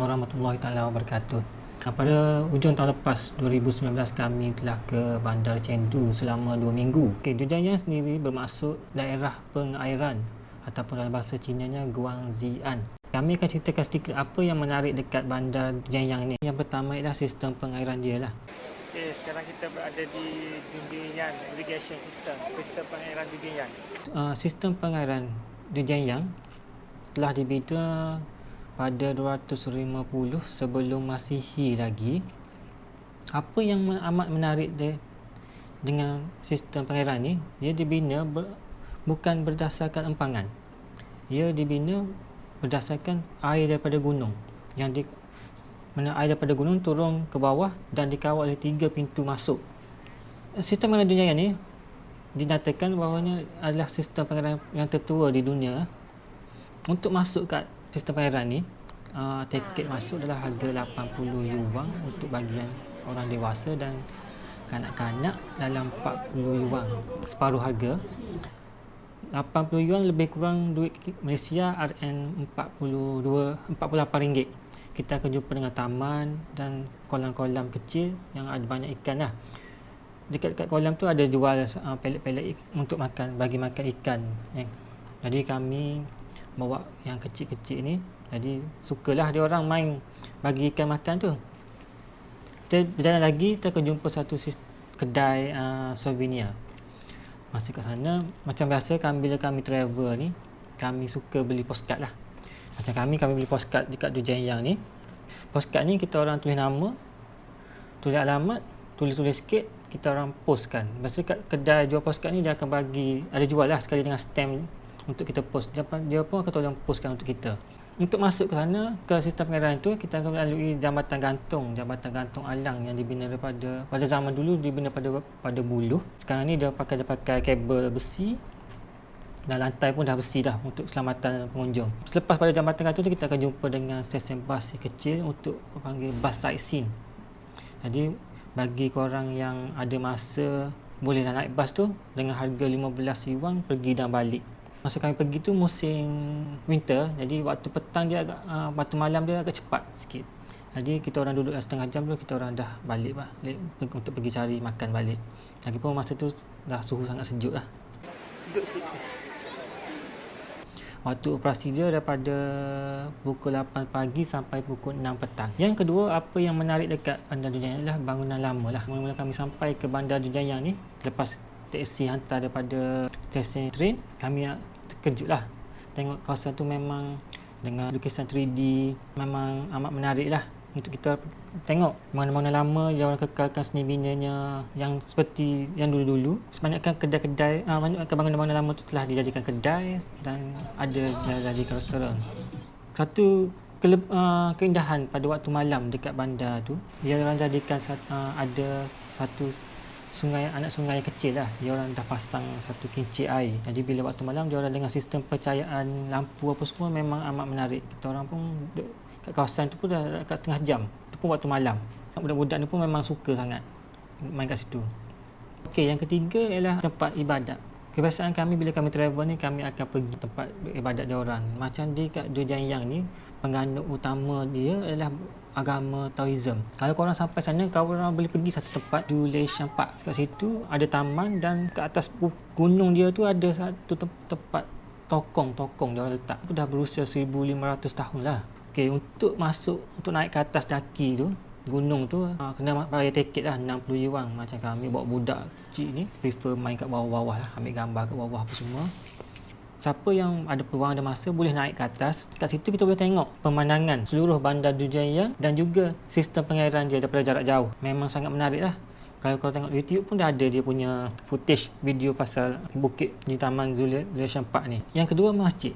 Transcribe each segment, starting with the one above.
warahmatullahi taala wabarakatuh. Pada hujung tahun lepas 2019 kami telah ke Bandar Cendu selama 2 minggu. Dujanyang sendiri bermaksud daerah pengairan ataupun dalam bahasa Cinanya Guangxian. Kami akan ceritakan sedikit apa yang menarik dekat Bandar Dujanyang ni. Yang pertama ialah sistem pengairan dia lah. Okay, sekarang kita berada di Dujanyang Irrigation System, sistem pengairan Dujanyang. Sistem pengairan Dujanyang telah dibina pada 250 sebelum Masihi lagi. Apa yang amat menarik dengan sistem pengairan ni, dia dibina bukan berdasarkan empangan. Ia dibina berdasarkan air daripada gunung. Mana air daripada gunung turun ke bawah dan dikawal oleh 3 pintu masuk. Sistem pengairan dunia ni dinyatakan bahawanya adalah sistem pengairan yang tertua di dunia. Untuk masuk kat sistem pengairan ni, tiket masuk adalah harga 80 yuan untuk bagian orang dewasa dan kanak-kanak dalam 40 yuan, separuh harga. 80 yuan lebih kurang duit Malaysia RM48 ringgit. Kita akan jumpa dengan taman dan kolam-kolam kecil yang ada banyak ikan lah. Dekat kolam tu ada jual pelet-pelet untuk makan, bagi makan ikan. Jadi kami bawa yang kecil-kecil ni. Jadi sukalah dia orang main bagi ikan makan tu. Kita berjalan lagi, kita akan jumpa satu kedai souvenir. Masa kat sana, macam biasa bila kami travel ni, kami suka beli postcard lah. Macam kami beli postcard dekat Dujanyang ni. Postcard ni kita orang tulis nama, tulis alamat, tulis-tulis sikit, kita orang postkan. Biasa kat kedai jual postcard ni dia akan bagi, ada jual lah sekali dengan stamp untuk kita post. Dia pun akan tolong postkan untuk kita. Untuk masuk ke sana, ke sistem pengairan itu, kita akan melalui jambatan gantung alang yang dibina pada zaman dulu dibina pada buluh. Sekarang ni dia pakai kabel besi dan lantai pun dah besi dah untuk keselamatan pengunjung. Selepas pada jambatan gantung tu, kita akan jumpa dengan stesen bas kecil untuk panggil bus sightseeing. Jadi bagi korang yang ada masa, bolehlah naik bas tu dengan harga 15 yuan pergi dan balik. Masa kami pergi tu musim winter, jadi waktu petang dia agak waktu malam dia agak cepat sikit. Jadi kita orang duduk setengah jam dulu, kita orang dah balik untuk pergi cari makan balik. Lagipun masa tu dah suhu sangat sejuk lah. Duduk sikit. Waktu operasi dia daripada pukul 8 pagi sampai pukul 6 petang. Yang kedua, apa yang menarik dekat Bandar Dujanyang adalah bangunan lama lah. Mula-mula kami sampai ke Bandar Dujanyang ni, lepas teksi hantar daripada stesen train, kami terkejut lah. Tengok kawasan tu memang dengan lukisan 3D, memang amat menarik lah untuk kita tengok. Bangunan-bangunan lama yang orang kekalkan seni binanya yang seperti yang dulu-dulu. Sebanyakan kedai-kedai, banyakkan bangunan-bangunan lama tu telah dijadikan kedai dan ada dijadikan restoran. Satu keindahan pada waktu malam dekat bandar tu, dia orang jadikan ada satu anak sungai kecil lah. Dia orang dah pasang satu kincir air. Jadi bila waktu malam, dia orang dengan sistem pencahayaan lampu apa semua memang amat menarik. Kita orang pun kat kawasan tu pun dah kat setengah jam. Itu pun waktu malam. Budak-budak ni pun memang suka sangat main kat situ. Okey, yang ketiga ialah tempat ibadat. Kebiasaan kami bila kami travel ni, kami akan pergi tempat ibadat dia orang. Macam di kat Dujanyang ni, penganut utama dia adalah agama Taoism. Kalau korang sampai sana, korang boleh pergi satu tempat, Duleshan Park. Kat situ ada taman dan kat atas gunung dia tu ada satu tempat tokong dia orang letak. Itu dah berusia 1500 tahun lah. Okey, untuk naik ke atas daki tu, gunung tu, kena bayar tiket lah 60 yuan. Macam kami bawa budak kecil ni, prefer main kat bawah-bawah lah, ambil gambar kat bawah apa semua. Siapa yang ada peluang, ada masa, boleh naik ke atas. Kat situ kita boleh tengok pemandangan seluruh Bandar Dujanyang dan juga sistem pengairan dia daripada jarak jauh. Memang sangat menarik lah. Kalau kau tengok YouTube pun dah ada dia punya footage video pasal bukit di Taman Duleshan Park ni. Yang kedua, masjid.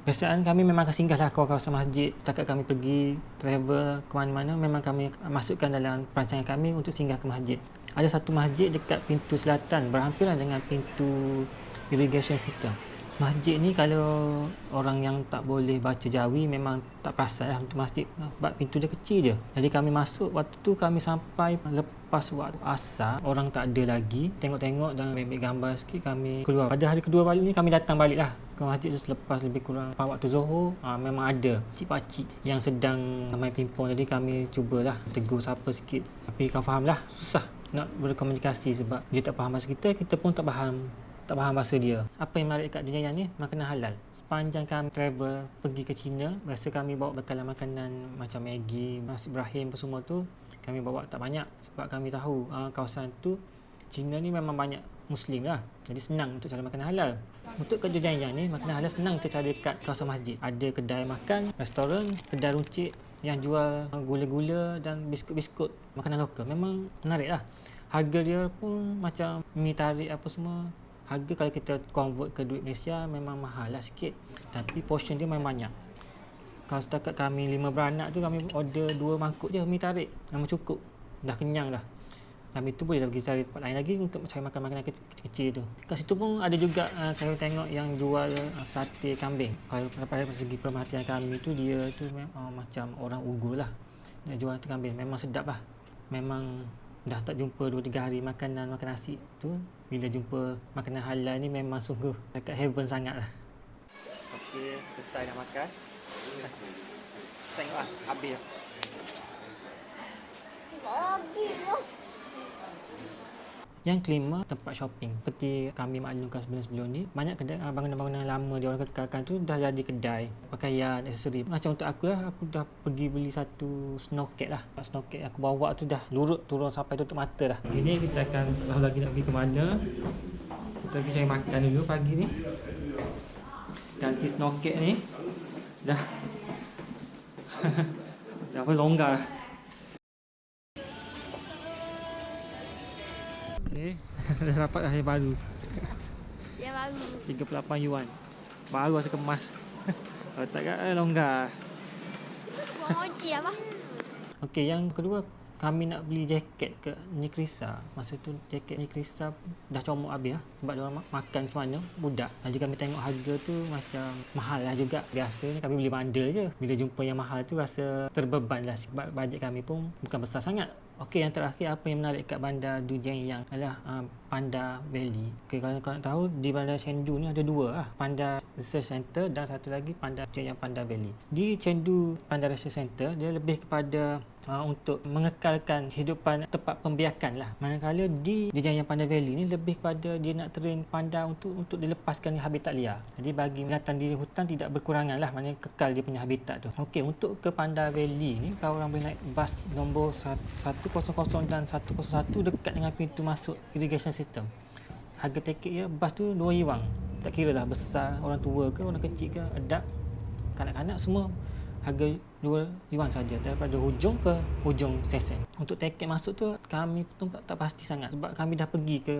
Biasaan kami memang akan singgah lah kawasan masjid. Setakat kami pergi travel ke mana-mana, memang kami masukkan dalam perancangan kami untuk singgah ke masjid. Ada satu masjid dekat pintu selatan, berhampiran dengan pintu irrigation system. Masjid ni kalau orang yang tak boleh baca Jawi memang tak perasan lah untuk masjid, sebab pintu dia kecil je. Jadi kami masuk, waktu tu kami sampai lepas waktu asar, orang tak ada lagi. Tengok-tengok dan ambil gambar sikit, kami keluar. Pada hari kedua balik ni kami datang balik lah ke masjid tu selepas lebih kurang waktu Zuhur. Memang ada cik-pakcik yang sedang main pingpong, jadi kami cubalah tegur siapa sikit, tapi kau faham lah, susah nak berkomunikasi sebab dia tak faham bahasa kita pun tak faham bahasa dia. Apa yang menarik kat dunia yang ni, makanan halal. Sepanjang kami travel pergi ke China, biasa kami bawa bekalan makanan macam Maggi, nasi Ibrahim apa semua tu, kami bawa tak banyak sebab kami tahu kawasan tu China ni memang banyak Muslim lah, jadi senang untuk cari makanan halal. Untuk kat dunia yang ni, makanan halal senang kita cari kat kawasan masjid. Ada kedai makan, restoran, kedai runcit yang jual gula-gula dan biskut-biskut makanan lokal. Memang menarik lah. Harga dia pun macam mi tarik apa semua. Harga kalau kita convert ke duit Malaysia memang mahal lah sikit, tapi portion dia memang banyak. Kalau setakat kami 5 beranak tu, kami order 2 mangkuk je mi tarik, memang cukup, dah kenyang dah. Kami tu boleh pergi cari tempat lain lagi untuk cari makan makanan kecil-kecil tu. Kat situ pun ada juga kami tengok yang jual sate kambing. Kalau pada segi perhatian kami tu, dia tu macam orang Uyghur lah, dia jual sate kambing, memang sedap lah. Memang dah tak jumpa 2-3 hari makan nasi tu, bila jumpa makanan halal ni memang sungguh dekat heaven sangat lah. Okey, selesai dah makan. Tengok lah, habis lah. Yang kelima, tempat shopping. Seperti kami maklumkan sebelum-sebelum ni, banyak kedai bangunan-bangunan lama dia orang kekalkan tu dah jadi kedai pakaian, aksesori. Macam untuk aku lah, aku dah pergi beli satu snowcat lah. Snowcat aku bawa tu dah lurut turun sampai tutup mata dah. Ini kita akan lagi nak pergi ke mana. Kita pergi cari makan dulu pagi ni. Ganti snowcat ni dah dah apa longgar. Okay. Dah dapat dah yang baru. Yang baru 38 yuan. Baru rasa kemas. Kalau tak kat longgar. Buang oji apa? Okey, yang kedua kami nak beli jaket ke Nikrisa. Masa tu jaket Nikrisa dah comot habis lah, sebab dia orang makan macam mana budak. Jadi kami tengok harga tu macam mahal lah juga. Biasanya kami beli bandar je, bila jumpa yang mahal tu rasa terbeban lah sebab bajet kami pun bukan besar sangat. Okey, yang terakhir, apa yang menarik kat bandar Dujang Yang adalah Panda Valley. Okey, kalau kau nak tahu, di bandar Chengdu ni ada 2 lah, Panda Research Center dan satu lagi Panda Dujang Yang Panda Valley. Di Chengdu Panda Research Center, dia lebih kepada untuk mengekalkan hidupan tempat pembiakan lah. Manakala di Dujang Yang Panda Valley ni lebih kepada dia nak train panda untuk dilepaskan di habitat liar. Jadi bagi binatang di hutan tidak berkurangan lah, maknanya kekal dia punya habitat tu. Okey, untuk ke Panda Valley ni, kalau orang boleh naik bas nombor 100 dan 101 dekat dengan pintu masuk irrigation system. Harga tiket dia bas tu 2 yuan. Tak kira lah besar, orang tua ke, orang kecil ke, adult, kanak-kanak, semua harga 2 yuan saja daripada hujung ke hujung stesen. Untuk tiket masuk tu kami pun tak pasti sangat sebab kami dah pergi ke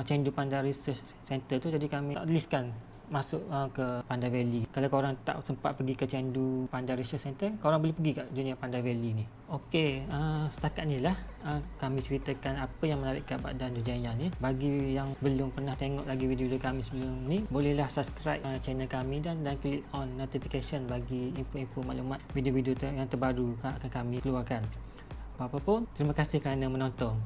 Chengdu Panda Research Center tu, jadi kami tak listkan masuk ke Panda Valley. Kalau korang tak sempat pergi ke Chengdu Panda Research Center, korang boleh pergi kat dunia Panda Valley ni. Okey, setakat ni lah kami ceritakan apa yang menarik kat badan Dujang Yang ni. Bagi yang belum pernah tengok lagi video-video kami sebelum ni, bolehlah subscribe channel kami dan klik on notification bagi info-info maklumat video-video yang terbaru akan kami keluarkan. Apa pun, terima kasih kerana menonton.